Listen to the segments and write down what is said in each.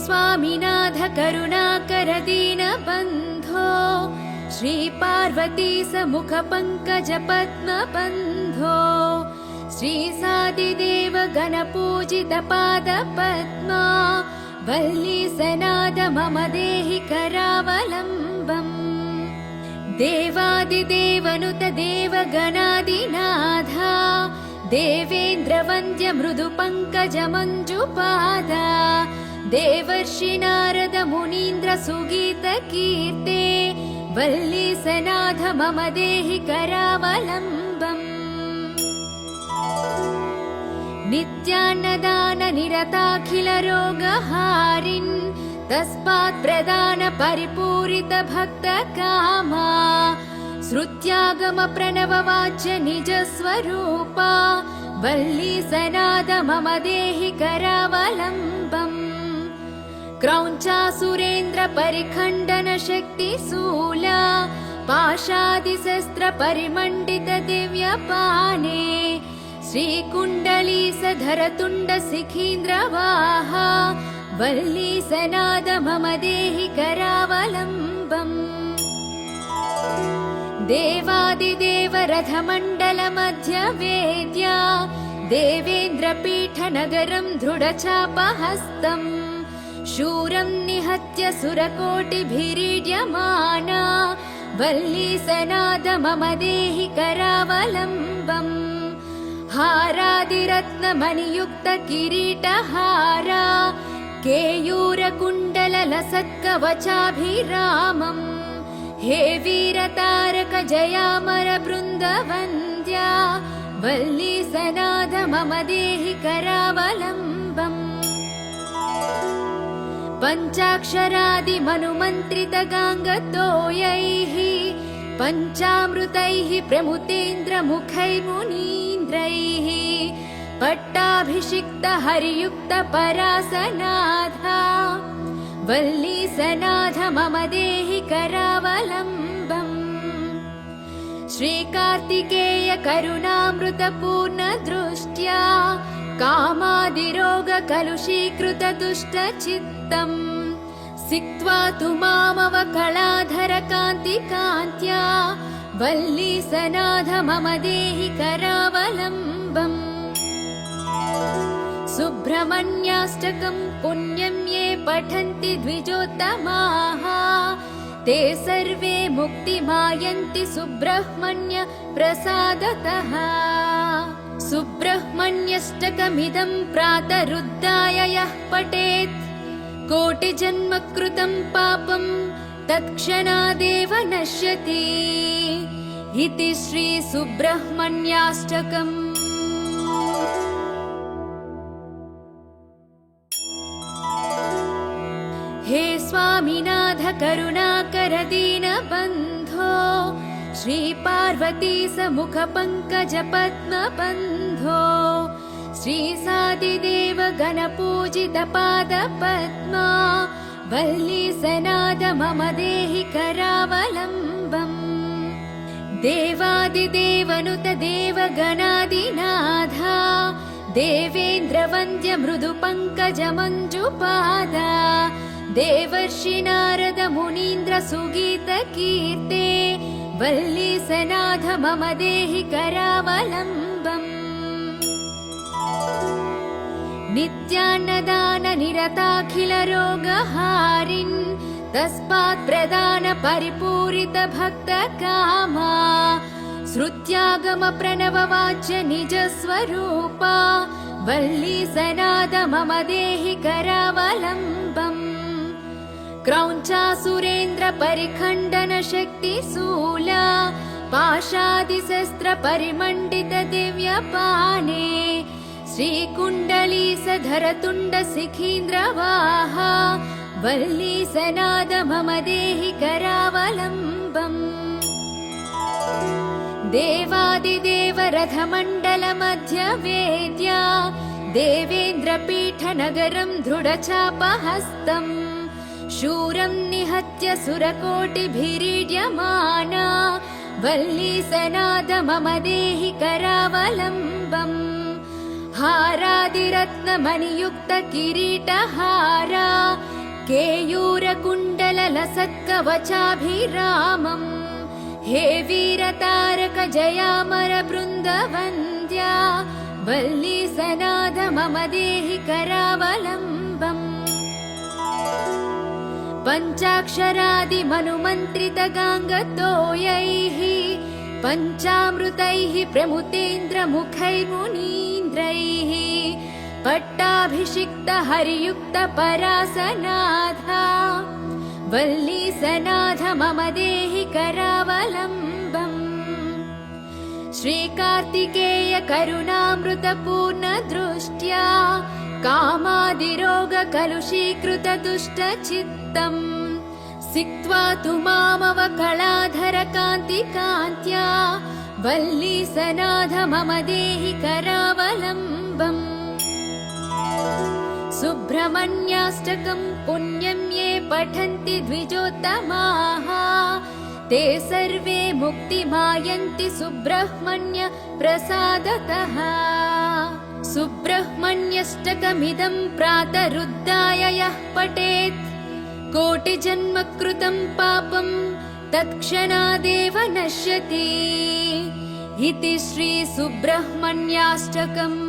स्वामिनाथ करुणाकर दीनबन्धो श्री पार्वती समुख पंकज पद्मबन्धो श्री सादिदेव गणपूजित पाद पद्मा वल्ली सनाद मम देहि करावलम्बम् देवादिदेवनुत देवगणादिनाथा देवेन्द्र वन्द्य मृदु पंकज मंजुपादा देवर्षि नारद मुनीन्द्र सुगीत कीर्ते वल्ली सनाथ मम देहि करावलम्बम् नित्यान्नदान निरताखिल रोगहारिन् तस्मात् प्रदान परिपूरित भक्त कामा श्रुत्यागम प्रणव वाच्य निज स्वरूपा वल्ली सनाद मम देहि करावलम्बम् क्रौञ्चासुरेन्द्र परिखण्डन शक्ति शूला पाशादिशस्त्र परिमण्डित दिव्यपाने श्रीकुण्डलीसधर तुण्ड शिखीन्द्रवाहा वल्ली सनाद मम देहि करावलम्बम् देवादिदेव रथमण्डल मध्य वेद्या देवेन्द्र पीठ नगरं दृढचापहस्तम् शूरं निहत्य सुरकोटिभिरीड्यमाना वल्ली सनाद मम देहि करावलम्बम् हारादिरत्नमणियुक्त किरीटहारा केयूरकुण्डल लसत्कवचाभिरामम् हे वीरतारक जयामर बृन्दवन्द्या वल्ली सनाद मम देहि करावलम्बम् पञ्चाक्षरादि मनुमन्त्रित गाङ्गतोयैः पञ्चामृतैः प्रमुतेन्द्र मुखै मुनीन्द्रैः पट्टाभिषिक्त हरियुक्त परासनाथा वल्ली सनाथ मम देहि करावलम्बम् श्रीकार्तिकेय करुणामृत पूर्ण दृष्ट्या कामादिरोग कलुषीकृत दुष्ट चित्तम् सिक्त्वा तु मामव कलाधर कान्ति कान्त्या वल्ली सनाथ मम देहि करावलम्बम् सुब्रह्मण्याष्टकं पुण्यं ये पठन्ति द्विजोत्तमाः ते सर्वे मुक्तिमायन्ति सुब्रह्मण्य प्रसादतः सुब्रह्मण्यष्टकमिदं प्रातरुद्धाय यः पठेत् कोटिजन्म कृतं पापं तत्क्षणादेव नश्यति इति श्री सुब्रह्मण्याष्टकम्। हे स्वामिनाथ करुणाकर दीनबन्धो श्री पार्वती समुख पंकज पद्मबन्धो श्री सादिदेव गणपूजित पाद पद्मा वल्ली सनाद मम देहि करावलम्बम् देवादिदेवनुत देवगणादिनाथा देवेन्द्र वन्द्य मृदु पंकज मंजुपादा देवर्षि नारद मुनीन्द्र सुगीत कीर्ते वल्ली सनाथ मम देहि करावलम्बम् नित्यान्नदान निरताखिल रोगहारिन् तस्मात् प्रदान परिपूरित भक्त कामा श्रुत्यागम प्रणव वाच्य निज स्वरूपा वल्ली सनाद मम देहि करावलम्बम् क्रौञ्चासुरेन्द्र परिखण्डन शक्ति शूला पाशादिशस्त्र परिमण्डित दिव्यपाने श्रीकुण्डलीसधर तुण्ड शिखीन्द्रवाहा वल्ली सनाद मम देहि करावलम्बम् देवादिदेव रथमण्डल मध्य वेद्या देवेन्द्र पीठ नगरं दृढचापहस्तम् शूरं निहत्य सुरकोटिभिरीड्यमाना वल्ली सनाद मम देहि करावलम्बम् हारादिरत्नमणियुक्त किरीटहारा केयूरकुण्डललसत्कवचाभिरामम् हे वीरतारक जयामर बृन्दवन्द्या वल्ली सनाथ मम देहि करावलम्बम् पञ्चाक्षरादिमनुमन्त्रितगाङ्गतोयैः पञ्चामृतैः प्रमुतेन्द्रमुखैर्मुनीन्द्रैः पट्टाभिषिक्त हरियुक्त परासनाथा वल्लीसनाथ मम देहि करावलम्बम् श्रीकार्तिकेय करुणामृतपूर्ण दृष्ट्या कामादिरोग कलुषीकृत दुष्टचित्तम् सिक्त्वा तु मामवकलाधर कान्तिकान्त्या वल्लीसनाथ मम देहि करावलम्बम् सुब्रह्मण्याष्टकम् पुण्यं ये पठन्ति द्विजोत्तमाः ते सर्वे मुक्तिमायन्ति सुब्रह्मण्य प्रसादतः सुब्रह्मण्यष्टकमिदं प्रातरुद्धाय यः पठेत् कोटिजन्म कृतं पापं तत्क्षणादेव नश्यति इति श्री सुब्रह्मण्याष्टकम्।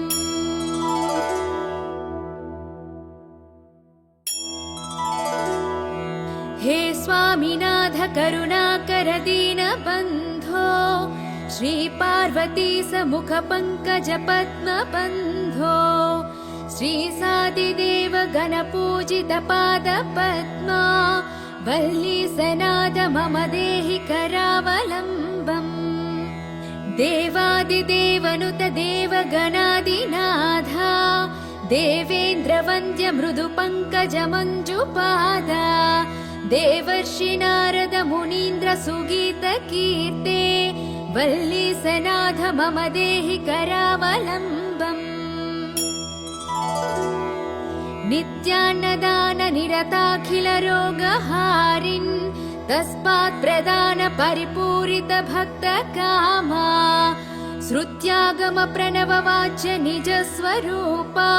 हे स्वामिनाथ करुणाकर दीनबन्धो श्री पार्वती समुख पंकज पद्म बन्धो श्री सादिदेव गणपूजित पाद पद्मा वल्लीसनाथ मम देहि करावलम्बम् देवादिदेवनुत देवगणादिनाथा देवेन्द्र वन्द्य मृदु पंकज मंजुपादा देवर्षि नारद मुनीन्द्र सुगीत कीर्ते वल्लीसनाथ मम देहि करावलम्बम् नित्यान्नदान निरताखिल रोगहारिन् तस्मात् प्रदान परिपूरित भक्त कामा श्रुत्यागम प्रणव वाच्य निज स्वरूपा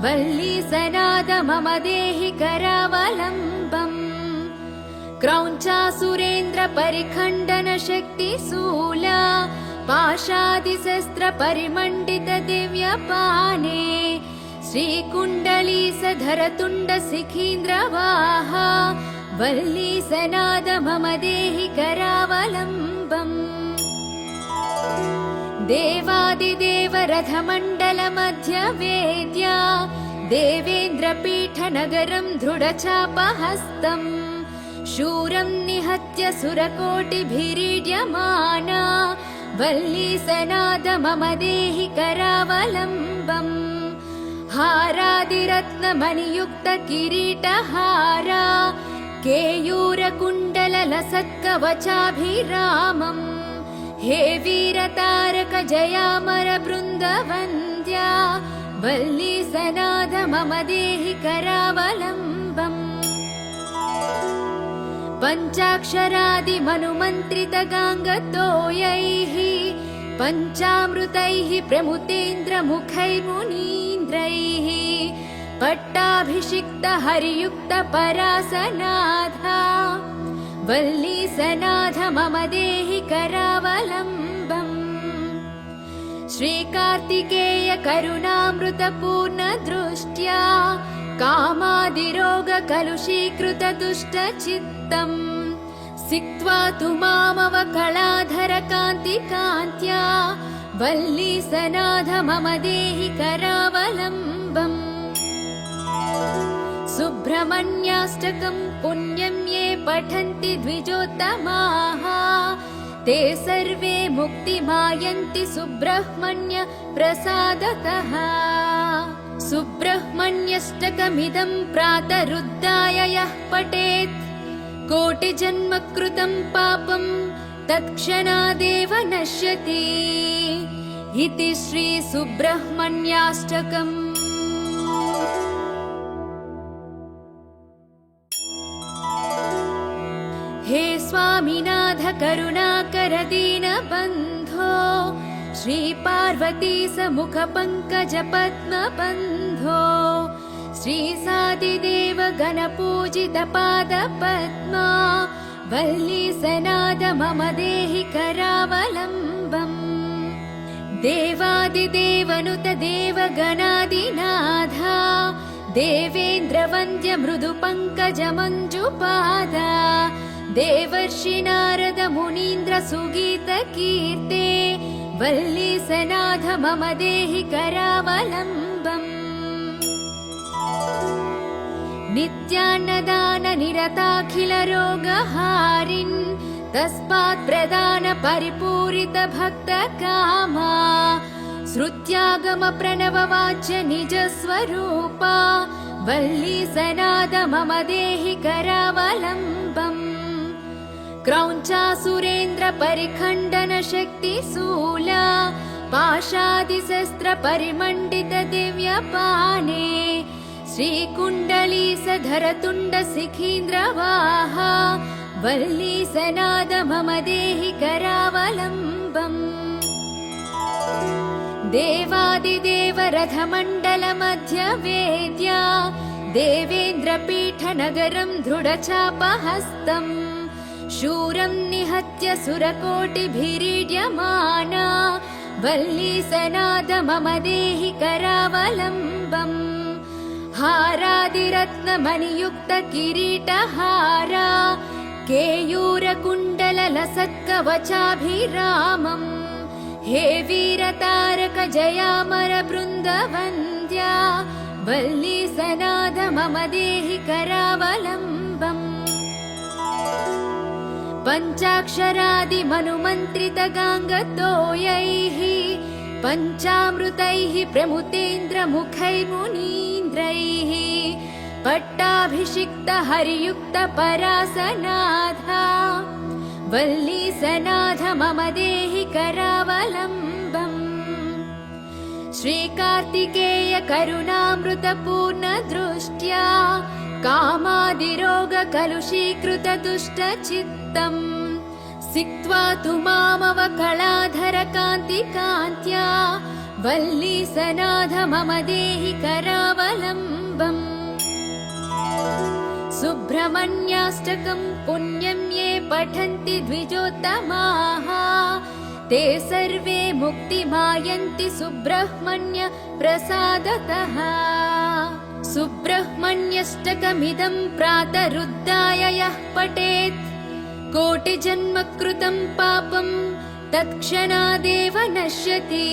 वल्लीसनाथ मम देहि करावलम्बम् क्रौञ्चासुरेन्द्र परिखण्डन शक्ति शूला पाशादिशस्त्र परिमण्डित दिव्यपाने श्रीकुण्डलीसधर तुण्ड शिखीन्द्रवाहा वल्लीसनाथ मम देहि करावलम्बम् देवादिदेव रथमण्डल मध्य वेद्या देवेन्द्रपीठ नगरं दृढचापहस्तम् शूरं निहत्य सुरकोटिभिरीड्यमाना वल्लीसनाथ मम देहि करावलम्बम् हारादिरत्नमणियुक्त किरीटहारा केयूरकुण्डललसत्कवचाभिरामम् हे वीरतारक जयामर बृन्दवन्द्या वल्लीसनाथ मम देहि करावलम्बम् पञ्चाक्षरादिमनुमन्त्रितगाङ्गतोयैः पञ्चामृतैः प्रमुतेन्द्रमुखैर्मुनीन्द्रैः पट्टाभिषिक्त हरियुक्त परासनाथा वल्लीसनाथ मम देहि करावलम्बम् श्रीकार्तिकेय करुणामृतपूर्ण दृष्ट्या कामादिरोग कलुषीकृत दुष्टचित्तम् सिक्त्वा तु मामवकलाधर कान्तिकान्त्या वल्लीसनाथ मम देहि करावलम्बम् सुब्रह्मण्याष्टकम् पुण्यं ये पठन्ति द्विजोत्तमाः ते सर्वे मुक्तिमायन्ति सुब्रह्मण्य प्रसादतः सुब्रह्मण्यष्टकमिदं प्रातरुद्धाय यः पठेत् कोटिजन्म कृतं पापं तत्क्षणादेव नश्यति इति श्री सुब्रह्मण्याष्टकम्। हे स्वामिनाथ करुणाकर दीनबन्धो श्री पार्वती समुख पंकज पद्म बन्धो श्री सादिदेव गणपूजितपादपद्मा वल्ली सनाद मम देहि करावलम्बम् देवादिदेवनुत देवगणादिनाथा देवेन्द्रवन्द्य मृदुपङ्कजमञ्जुपादा देवर्षि नारद मुनीन्द्र सुगीतकीर्ते वल्ली सनाथ मम देहि करावलम्बम् नित्यान्नदान निरताखिल रोगहारिन् तस्मात् प्रदान परिपूरित भक्त कामा श्रुत्यागम प्रणव वाच्य निज स्वरूपा वल्ली सनाद मम देहि करावलम्बम् क्रौञ्चासुरेन्द्र परिखण्डन शक्ति शूला पाशादिशस्त्र परिमण्डित दिव्यपाने श्रीकुण्डली सधरतुण्ड शिखीन्द्रवाहा वल्ली सनाद मम देहि करावलम्बम् देवादिदेव रथमण्डल मध्य वेद्या देवेन्द्रपीठ नगरं दृढचापहस्तम् शूरं निहत्य सुरकोटिभिरीड्यमाना वल्ली सनाद मम देहि करावलम्बम् हारादिरत्नमणियुक्त किरीटहारा केयूरकुण्डललसत्कवचाभिरामम् हे वीरतारक जयामर बृन्दवन्द्या वल्ली सनाद मम देहि करावलम्बम् पञ्चाक्षरादिमनुमन्त्रित गाङ्गतोयैः पञ्चामृतैः प्रमुतेन्द्रमुखैर्मुनीन्द्रैः पट्टाभिषिक्त हरियुक्त परासनाथा वल्ली सनाथ मम देहि करावलम्बम् श्रीकार्तिकेय करुणामृतपूर्ण दृष्ट्या कामादिरोग कलुषीकृत दुष्टचित्तम् सिक्त्वा तु मामवकलाधर कान्तिकान्त्या वल्ली सनाथ मम देहि करावलम्बम् सुब्रह्मण्याष्टकं पुण्यं ये पठन्ति द्विजोत्तमाः ते सर्वे मुक्तिमायन्ति सुब्रह्मण्य प्रसादतः सुब्रह्मण्यष्टकमिदं प्रातरुद्धाय यः पठेत् कोटिजन्म कृतं पापं तत्क्षणादेव नश्यति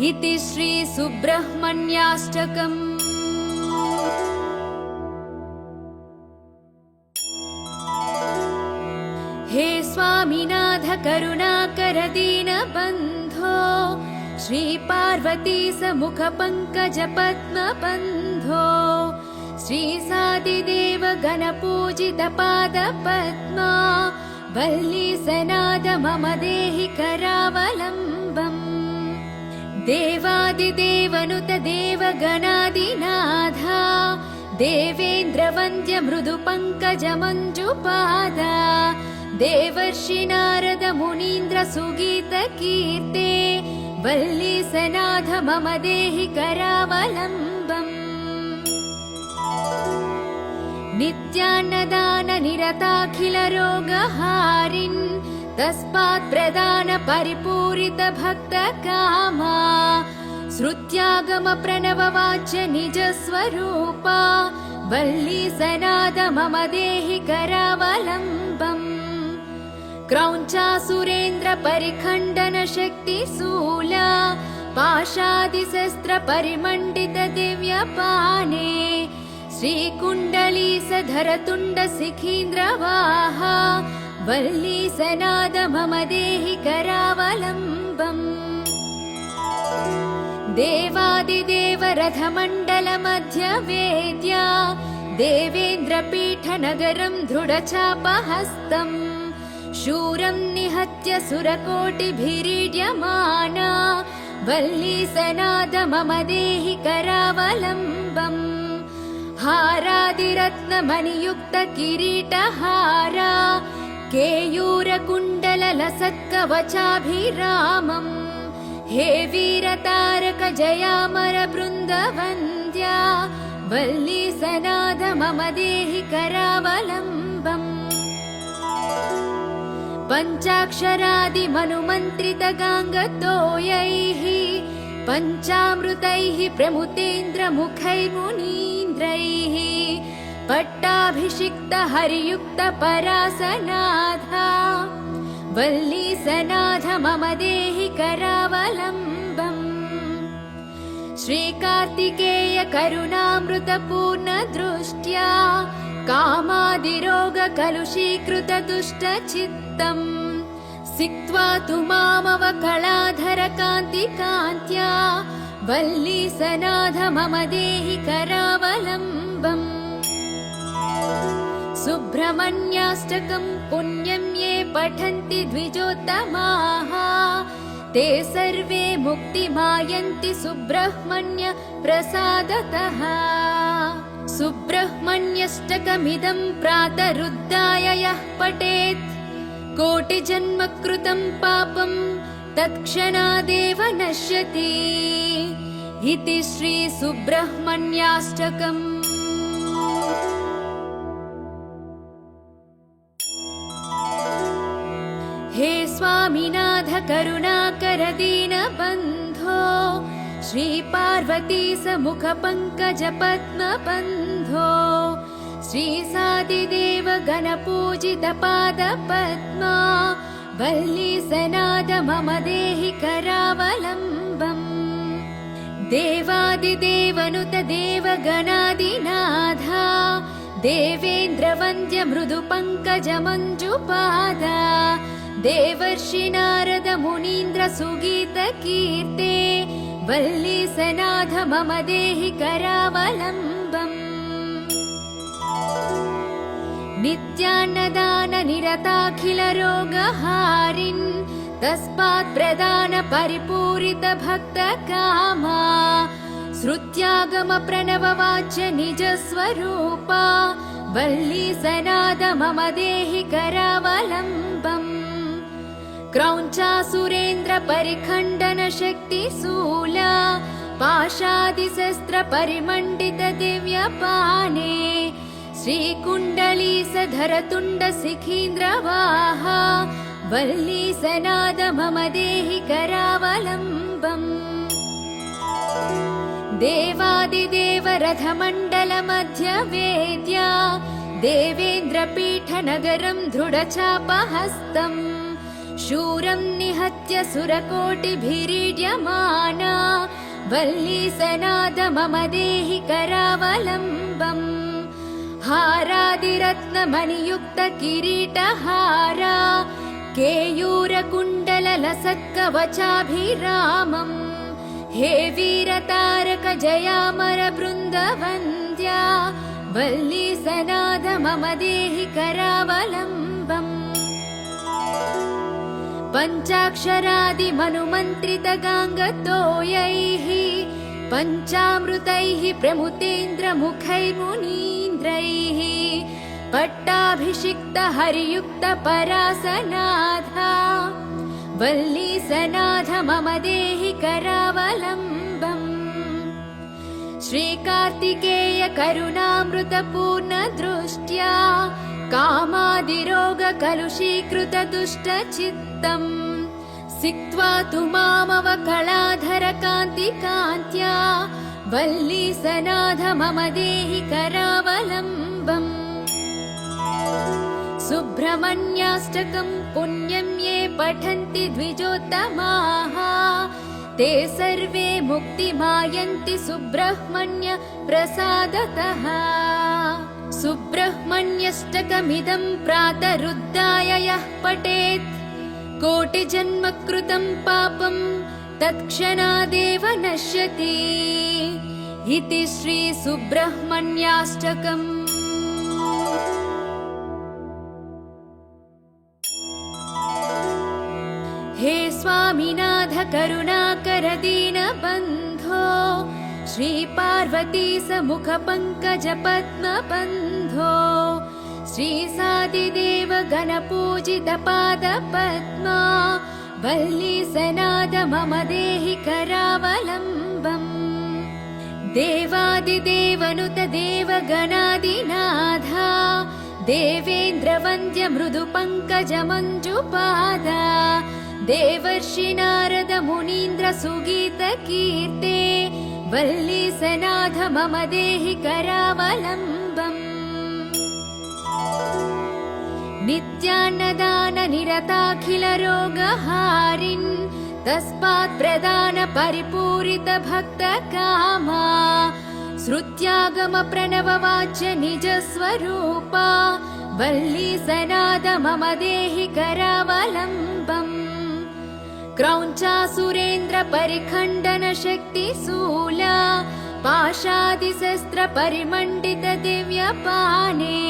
इति श्री सुब्रह्मण्याष्टकम्। हे स्वामिनाथ करुणाकर दीनबन्धो श्री पार्वती समुख पंकज पद्म बन्धो श्री सादिदेव गणपूजित पाद पद्मा वल्ली सनाद मम देहि करावलम्बम् देवादिदेवनुत देवगणादिनाथा देवेन्द्रवन्द्य मृदुपङ्कजमञ्जुपादा देवर्षि नारद मुनीन्द्र सुगीतकीर्ते वल्ली सनाथ मम देहि करावलम्बम् नित्यान्नदान निरताखिल रोगहारिन् तस्मात् प्रदान परिपूरित भक्त कामा श्रुत्यागम प्रणव वाच्य निज स्वरूपा वल्ली सनाद मम देहि करावलम्बम् क्रौञ्चासुरेन्द्र परिखण्डन शक्ति शूला पाशादिशस्त्र परिमण्डित दिव्यपाने श्रीकुण्डली सधरतुण्ड शिखीन्द्रवाहा वल्ली सनाद मम देहि करावलम्बम् देवादिदेव रथमण्डल मध्य वेद्या देवेन्द्रपीठ नगरं दृढचापहस्तम् शूरं निहत्य सुरकोटिभिरीड्यमाना वल्ली सनाद मम देहि करावलम्बम् हारादिरत्नमणियुक्त किरीटहारा केयूरकुण्डललसत्कवचाभिरामम् हे वीरतारक जयामर बृन्दवन्द्या वल्ली सनाद मम देहि करावलम्बम् पञ्चाक्षरादिमनुमन्त्रितगाङ्गतोयैः पञ्चामृतैः प्रमुतेन्द्रमुखैर्मुनीन्द्रैः पट्टाभिषिक्तहरियुक्तपरासनाथा वल्लीसनाथ मम देहि करावलम्बम् श्रीकार्तिकेय करुणामृतपूर्णदृष्ट्या कामादिरोगकलुषीकृतदुष्टचित्तम् सिक्त्वा तु मामवकलाधरकान्तिकान्त्या वल्लीसनाथ मम देहि करावलम्बम् सुब्रह्मण्याष्टकम् पुण्यं ये पठन्ति द्विजोत्तमाः ते सर्वे मुक्तिमायन्ति सुब्रह्मण्य प्रसादतः सुब्रह्मण्यष्टकमिदं प्रातरुद्धाय यः पठेत् कोटिजन्मकृतं पापं तत्क्षणादेव नश्यति इति श्री सुब्रह्मण्याष्टकम्। हे स्वामिनाथ करुणाकर दीनबन्धो श्रीपार्वती समुख पंकज पद्मबन्धो श्रीसादिदेव गणपूजित पादपद्मा वल्लीसनाद मम देहि करावलम्बम् देवादिदेवनुत देवगणादिनाथा देवेन्द्रवन्द्य मृदु पंकज मञ्जुपादा देवर्षि नारद मुनीन्द्र सुगीत कीर्ते वल्लीसनाथ मम देहि करावलम्बम् नित्यान्नदान निरताखिल रोगहारिन् तस्मात् प्रदान परिपूरित भक्त कामा श्रुत्यागम प्रणव वाच्य निज स्वरूपा वल्लीसनाद मम देहि करावलम्बम् क्रौञ्चासुरेन्द्र परिखण्डन शक्तिशूला पाशादिशस्त्र परिमण्डित दिव्यपाने श्रीकुण्डलीसधर तुण्ड शिखीन्द्रवाहा वल्लीसनाद मम देहि करावलम्बम् देवादिदेव रथमण्डल मध्य वेद्या देवेन्द्रपीठ नगरं दृढचापहस्तम् शूरं निहत्य सुरकोटिभिरीड्यमाना वल्लीसनाद मम देहि करावलम्बम् हारादिरत्नमणियुक्त किरीटहारा केयूरकुण्डललसत्कवचाभिरामम् हे वीरतारक जयामर बृन्दवन्द्या वल्लीसनाद मम देहि करावलम्बम् पञ्चाक्षरादिमनुमन्त्रितगाङ्गतोयैः पञ्चामृतैः प्रमुतेन्द्रमुखैर्मुनीन्द्रैः पट्टाभिषिक्तहरियुक्तपरासनाथा वल्लीसनाथ मम देहि करावलम्बम् श्रीकार्तिकेय करुणामृतपूर्णदृष्ट्या कामादिरोगकलुषीकृतदुष्टचित्तम् सिक्त्वा तु मामवकलाधरकान्तिकान्त्या वल्लीसनाथ मम देहि करावलम्बम् सुब्रह्मण्याष्टकम् पुण्यं ये पठन्ति द्विजोत्तमाः ते सर्वे मुक्तिमायन्ति सुब्रह्मण्य प्रसादतः सुब्रह्मण्यष्टकमिदं प्रातरुद्धाय यः पठेत् कोटिजन्मकृतं पापं तत्क्षणादेव नश्यति इति श्री सुब्रह्मण्याष्टकम्। हे स्वामिनाथ करुणाकर दीनबन्धो श्रीपार्वती समुख पंकज पद्मबन्धो श्रीसादिदेव गणपूजित पादपद्मा वल्लीसनाद मम देहि करावलम्बम् देवादिदेवनुत देवगणादिनाथा देवेन्द्रवन्द्य मृदुपङ्कजमञ्जुपादा देवर्षि नारद मुनीन्द्र सुगीतकीर्ते वल्लीसनाथ मम देहि करावलम्बम्। नित्यान्नदान निरताखिल रोगहारिन् तस्मात् प्रदान परिपूरित भक्त कामा श्रुत्यागम प्रणव वाच्य निज स्वरूपा वल्लीसनाद मम देहि करावलम्बम्। क्रौञ्चासुरेन्द्र परिखण्डन शक्ति शूला पाशादिशस्त्र परिमण्डित दिव्यपाने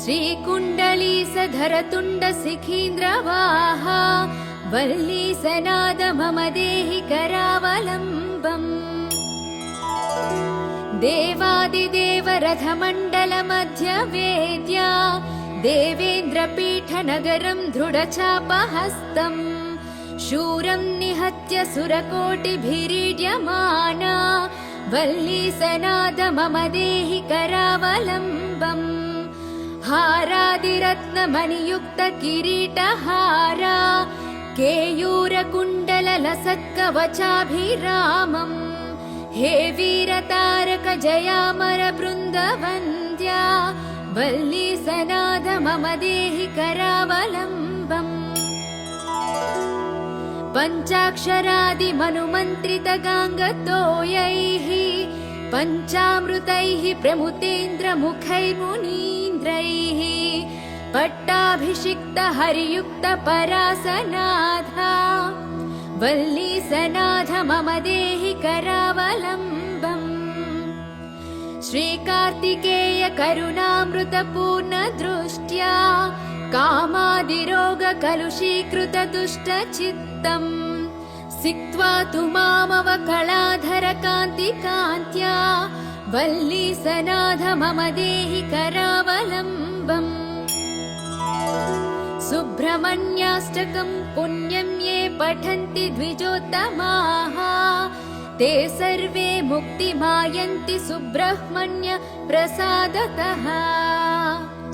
श्रीकुण्डलीसधर तुण्ड शिखीन्द्रवाहा वल्लीसनाद मम देहि करावलम्बम्। देवादिदेव रथमण्डल मध्य वेद्या देवेन्द्रपीठ नगरं दृढचापहस्तम् शूरं निहत्य सुरकोटिभिरीड्यमाना वल्लीसनाद मम देहि करावलम्बम्। हारादिरत्नमणियुक्त किरीटहारा केयूरकुण्डललसत्कवचाभिरामम् हे वीरतारक जयामर बृन्दवन्द्या वल्लीसनाद मम देहि करावलम्बम्। पञ्चाक्षरादिमनुमन्त्रित गाङ्गतोयैः पञ्चामृतैः प्रमुतेन्द्रमुखैर्मुनीन्द्रैः पट्टाभिषिक्त हरियुक्त परासनाथा वल्लीसनाथ मम देहि करावलम्बम्। श्रीकार्तिकेय करुणामृतपूर्ण दृष्ट्या कामादिरोग कलुषीकृत दुष्टचित्तम् सिक्त्वा तु मामवकलाधर कान्तिकान्त्या वल्लीसनाथ मम देहि करावलम्बम्। सुब्रह्मण्याष्टकं पुण्यं ये पठन्ति द्विजोत्तमाः ते सर्वे मुक्तिमायन्ति सुब्रह्मण्य प्रसादतः।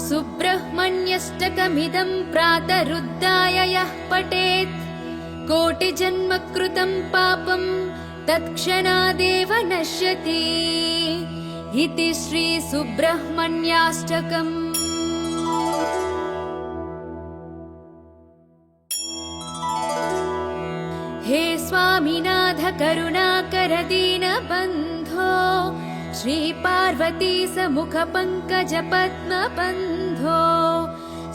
सुब्रह्मण्यष्टकमिदं प्रातरुद्धाय यः पठेत् कोटिजन्म कृतं पापं तत्क्षणादेव नश्यति इति श्री सुब्रह्मण्याष्टकम्। हे स्वामिनाथ करुणाकर दीनबन्धो श्री पार्वती समुख पंकज पद्म बन्धो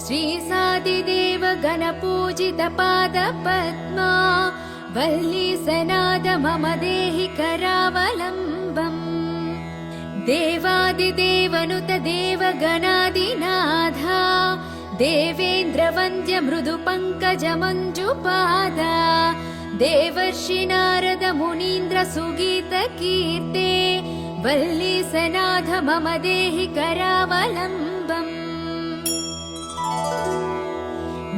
श्री सादिदेव गणपूजित पाद पद्मा वल्लीसनाद मम देहि करावलम्बम्। देवादिदेवनुत देवगणादिनाथा देवेन्द्रवन्द्य मृदुपङ्कजमञ्जुपादा देवर्षि नारद मुनीन्द्र सुगीतकीर्ते वल्लीसनाथ मम देहि करावलम्बम्।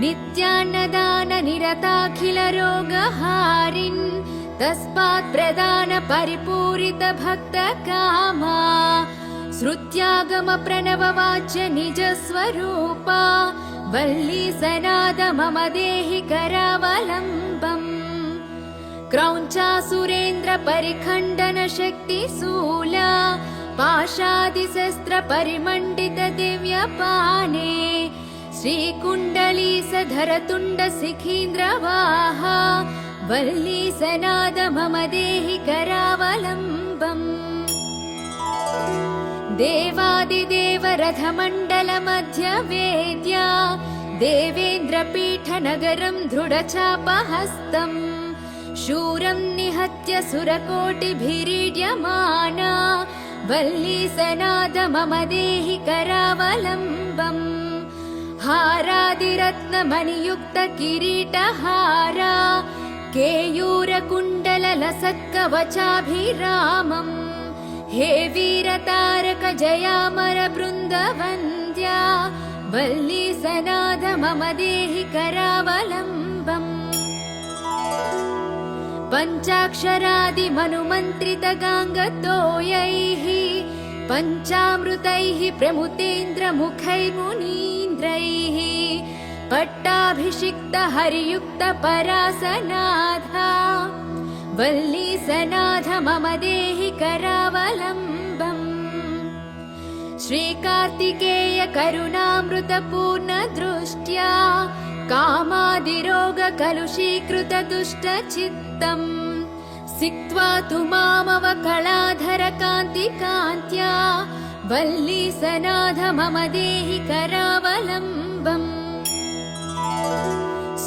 नित्यान्नदान निरताखिल रोगहारिन् तस्मात् प्रदान परिपूरित भक्त कामा श्रुत्यागम प्रणव वाच्य निज स्वरूपा वल्लीसनाद मम देहि करावलम्बम्। क्रौञ्चासुरेन्द्र परिखण्डन शक्ति शूला पाशादिशस्त्र परिमण्डित दिव्यपाने श्रीकुण्डलीसधर तुण्ड शिखीन्द्रवाहा वल्लीसनाद मम देहि करावलम्बम्। देवादिदेव रथमण्डल मध्य वेद्या देवेन्द्रपीठ नगरं दृढचापहस्तम् शूरं निहत्य सुरकोटिभिरीड्यमाना वल्लीसनाद मम देहि करावलम्बम्। हारादिरत्नमणियुक्त किरीटहारा केयूरकुण्डललसत्कवचाभिरामम् हे वीरतारक जयामर बृन्दवन्द्या वल्लीसनाद मम देहि करावलम्बम्। पञ्चाक्षरादिमनुमन्त्रितगाङ्गतोयैः पञ्चामृतैः प्रमुतेन्द्रमुखैर्मुनीन्द्रैः पट्टाभिषिक्तहरियुक्तपरासनाथा वल्लीसनाथ मम देहि करावलम्बम्। श्रीकार्तिकेय करुणामृतपूर्णदृष्ट्या कामादिरोगकलुषीकृतदुष्टचित्तम् सिक्त्वा तु मामवकलाधरकान्तिकान्त्या वल्लीसनाथ मम देहि करावलम्बम्।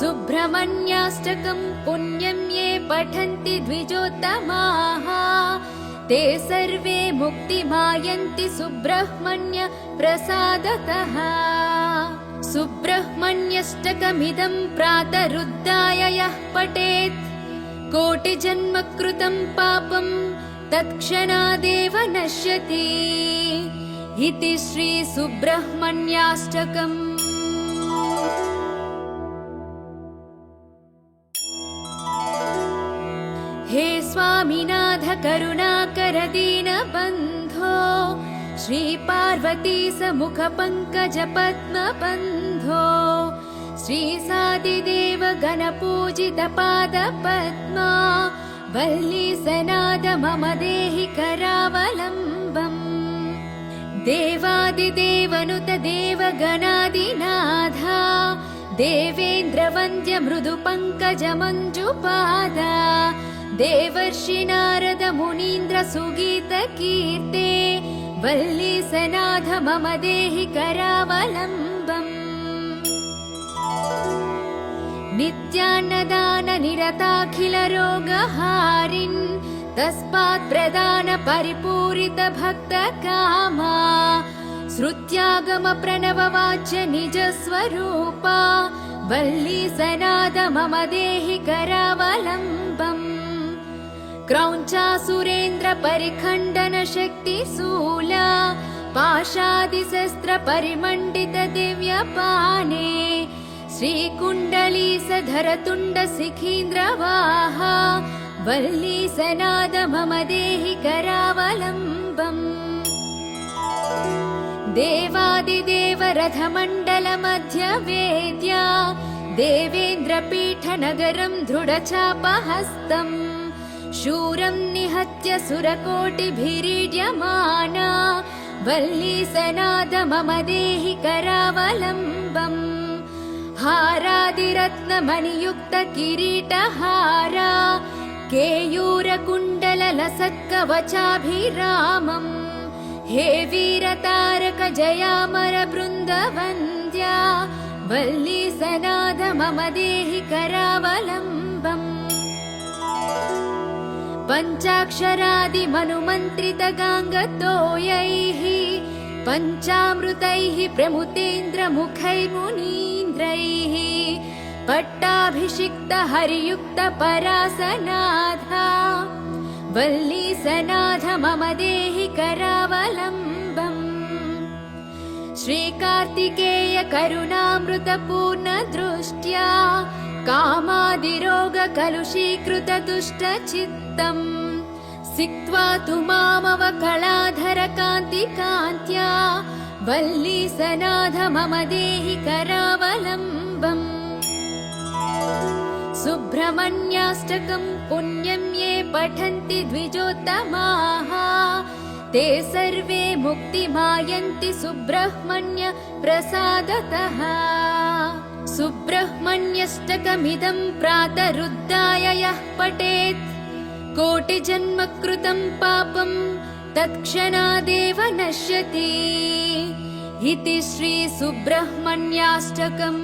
सुब्रह्मण्याष्टकं पुण्यं ये पठन्ति द्विजोत्तमाः ते सर्वे मुक्तिमायन्ति सुब्रह्मण्य प्रसादतः। सुब्रह्मण्यष्टकमिदं प्रातरुद्धाय यः पठेत् कोटिजन्मकृतं पापं तत्क्षणादेव नश्यति इति श्री सुब्रह्मण्याष्टकम्। हे स्वामिनाथ करुणाकर दीनबन्धो श्रीपार्वती समुख पंकज पद्मबन्धो श्रीसादिदेव गणपूजित पादपद्मा वल्लीसनाथ मम देहि करावलम्बम्। देवादिदेवनुत देवगणादिनाथा देवेन्द्रवन्द्य मृदु पंकज मञ्जुपादा देवर्षि नारद मुनीन्द्र सुगीत कीर्ते वल्लीसनाथ मम देहि करावलम्बम्। नित्यान्नदान निरताखिल रोगहारिन् तस्मात् प्रदान परिपूरित भक्त कामा श्रुत्यागम प्रणव वाच्य निज स्वरूपा वल्लीसनाथ मम देहि करावलम्बम्। क्रौञ्चासुरेन्द्र परिखण्डन शक्तिशूला पाशादिशस्त्र परिमण्डित दिव्यपाने श्रीकुण्डलीसधर तुण्ड शिखीन्द्रवाहा वल्लीसनाथ मम देहि करावलम्बम्। देवादिदेव रथमण्डल मध्य वेद्या देवेन्द्रपीठ नगरं दृढचापहस्तम् शूरं निहत्य सुरकोटिभिरीड्यमाना वल्लीसनाथ मम देहि करावलम्बम्। हारादिरत्नमणियुक्त किरीटहारा केयूरकुण्डल लसत्कवचाभिरामम् हे वीरतारक जयामर बृन्दवन्द्या वल्लीसनाथ मम देहि करावलम्बम्। पञ्चाक्षरादिमनुमन्त्रितगाङ्गतोयैः पञ्चामृतैः प्रमुतेन्द्रमुखैर्मुनीन्द्रैः पट्टाभिषिक्तहरियुक्तपरासनाथा वल्लीसनाथ मम देहि करावलम्बम्। श्रीकार्तिकेय करुणामृतपूर्णदृष्ट्या कामादिरोगकलुषीकृतदुष्टचित्तम् सिक्त्वा तु मामवकलाधरकान्तिकान्त्या वल्लीसनाथ मम देहि करावलम्बम्। सुब्रह्मण्याष्टकं पुण्यं ये पठन्ति द्विजोत्तमाः ते सर्वे मुक्तिमायन्ति सुब्रह्मण्य प्रसादतः। सुब्रह्मण्यष्टकमिदं प्रातरुद्धाय यः पठेत् कोटिजन्मकृतं पापं तत्क्षणादेव नश्यति इति श्री सुब्रह्मण्याष्टकम्।